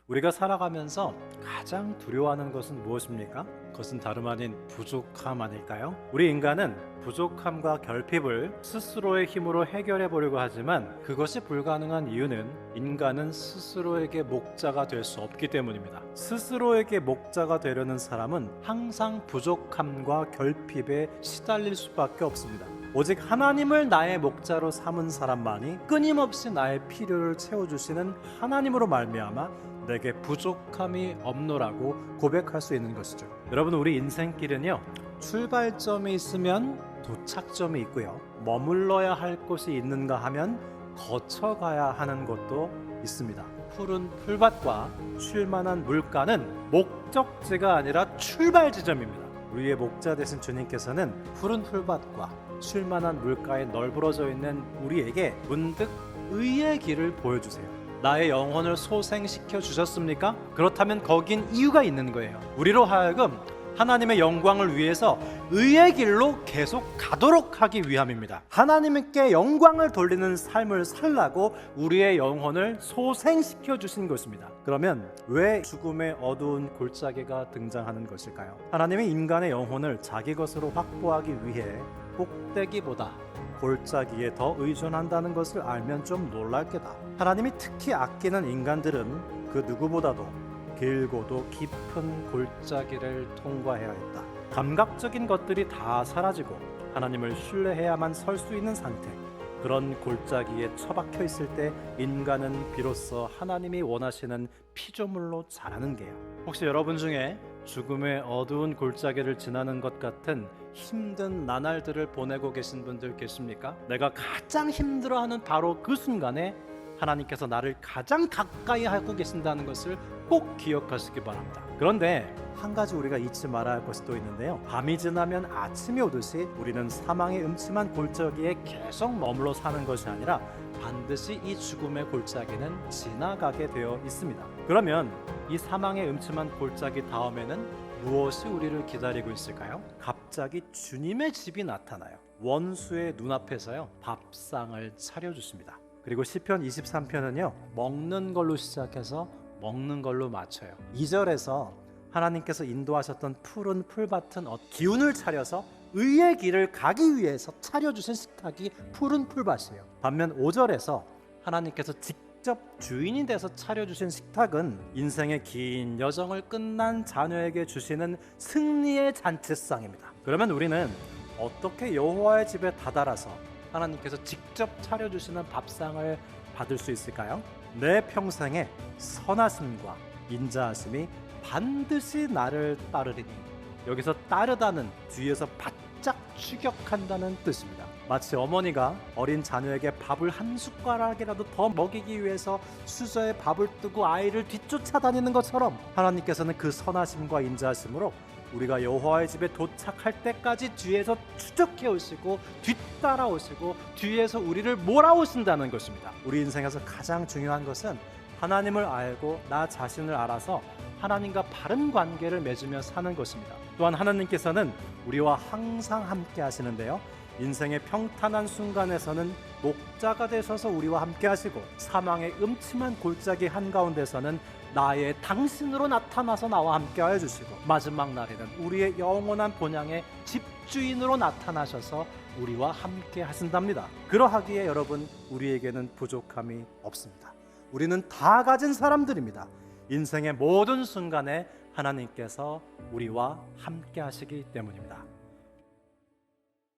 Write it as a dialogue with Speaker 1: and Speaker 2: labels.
Speaker 1: 우리가 살아가면서 가장 두려워하는 것은 무엇입니까? 그것은 다름 아닌 부족함 아닐까요? 우리 인간은 부족함과 결핍을 스스로의 힘으로 해결해 보려고 하지만 그것이 불가능한 이유는 인간은 스스로에게 목자가 될 수 없기 때문입니다. 스스로에게 목자가 되려는 사람은 항상 부족함과 결핍에 시달릴 수밖에 없습니다. 오직 하나님을 나의 목자로 삼은 사람만이 끊임없이 나의 필요를 채워주시는 하나님으로 말미암아 내게 부족함이 없노라고 고백할 수 있는 것이죠. 여러분, 우리 인생길은요, 출발점이 있으면 도착점이 있고요, 머물러야 할 곳이 있는가 하면 거쳐가야 하는 곳도 있습니다. 푸른 풀밭과 쉴만한 물가는 목적지가 아니라 출발 지점입니다. 우리의 목자 되신 주님께서는 푸른 풀밭과 쉴만한 물가에 널브러져 있는 우리에게 문득 의의 길을 보여주세요. 나의 영혼을 소생시켜 주셨습니까? 그렇다면 거긴 이유가 있는 거예요. 우리로 하여금 하나님의 영광을 위해서 의의 길로 계속 가도록 하기 위함입니다. 하나님께 영광을 돌리는 삶을 살라고 우리의 영혼을 소생시켜 주신 것입니다. 그러면 왜 죽음의 어두운 골짜기가 등장하는 것일까요? 하나님이 인간의 영혼을 자기 것으로 확보하기 위해 꼭대기보다 골짜기에 더 의존한다는 것을 알면 좀 놀랄 게다. 하나님이 특히 아끼는 인간들은 그 누구보다도 길고도 깊은 골짜기를 통과해야 했다. 감각적인 것들이 다 사라지고 하나님을 신뢰해야만 설 수 있는 상태, 그런 골짜기에 처박혀 있을 때 인간은 비로소 하나님이 원하시는 피조물로 자라는 게요. 혹시 여러분 중에 죽음의 어두운 골짜기를 지나는 것 같은 힘든 나날들을 보내고 계신 분들 계십니까? 내가 가장 힘들어하는 바로 그 순간에 하나님께서 나를 가장 가까이 하고 계신다는 것을 꼭 기억하시기 바랍니다. 그런데 한 가지 우리가 잊지 말아야 할 것이 또 있는데요, 밤이 지나면 아침이 오듯이 우리는 사망의 음침한 골짜기에 계속 머물러 사는 것이 아니라 반드시 이 죽음의 골짜기는 지나가게 되어 있습니다. 그러면 이 사망의 음침한 골짜기 다음에는 무엇이 우리를 기다리고 있을까요? 갑자기 주님의 집이 나타나요. 원수의 눈앞에서요, 밥상을 차려주십니다. 그리고 시편 23편은요, 먹는 걸로 시작해서 먹는 걸로 마쳐요. 2절에서 하나님께서 인도하셨던 푸른 풀밭은 기운을 차려서 의의 길을 가기 위해서 차려주신 식탁이 푸른 풀밭이에요. 반면 5절에서 하나님께서 직접 주인이 돼서 차려주신 식탁은 인생의 긴 여정을 끝난 자녀에게 주시는 승리의 잔치상입니다. 그러면 우리는 어떻게 여호와의 집에 다다라서 하나님께서 직접 차려주시는 밥상을 받을 수 있을까요? 내 평생에 선하심과 인자하심이 반드시 나를 따르리니, 여기서 따르다는 뒤에서 바짝 추격한다는 뜻입니다. 마치 어머니가 어린 자녀에게 밥을 한 숟가락이라도 더 먹이기 위해서 수저에 밥을 뜨고 아이를 뒤쫓아다니는 것처럼 하나님께서는 그 선하심과 인자하심으로 우리가 여호와의 집에 도착할 때까지 뒤에서 추적해 오시고 뒤따라 오시고 뒤에서 우리를 몰아오신다는 것입니다. 우리 인생에서 가장 중요한 것은 하나님을 알고 나 자신을 알아서 하나님과 바른 관계를 맺으며 사는 것입니다. 또한 하나님께서는 우리와 항상 함께 하시는데요, 인생의 평탄한 순간에서는 목자가 되셔서 우리와 함께 하시고 사망의 음침한 골짜기 한가운데서는 나의 당신으로 나타나서 나와 함께 하여 주시고 마지막 날에는 우리의 영원한 본향의 집주인으로 나타나셔서 우리와 함께 하신답니다. 그러하기에 여러분, 우리에게는 부족함이 없습니다. 우리는 다 가진 사람들입니다. 인생의 모든 순간에 하나님께서 우리와 함께 하시기 때문입니다.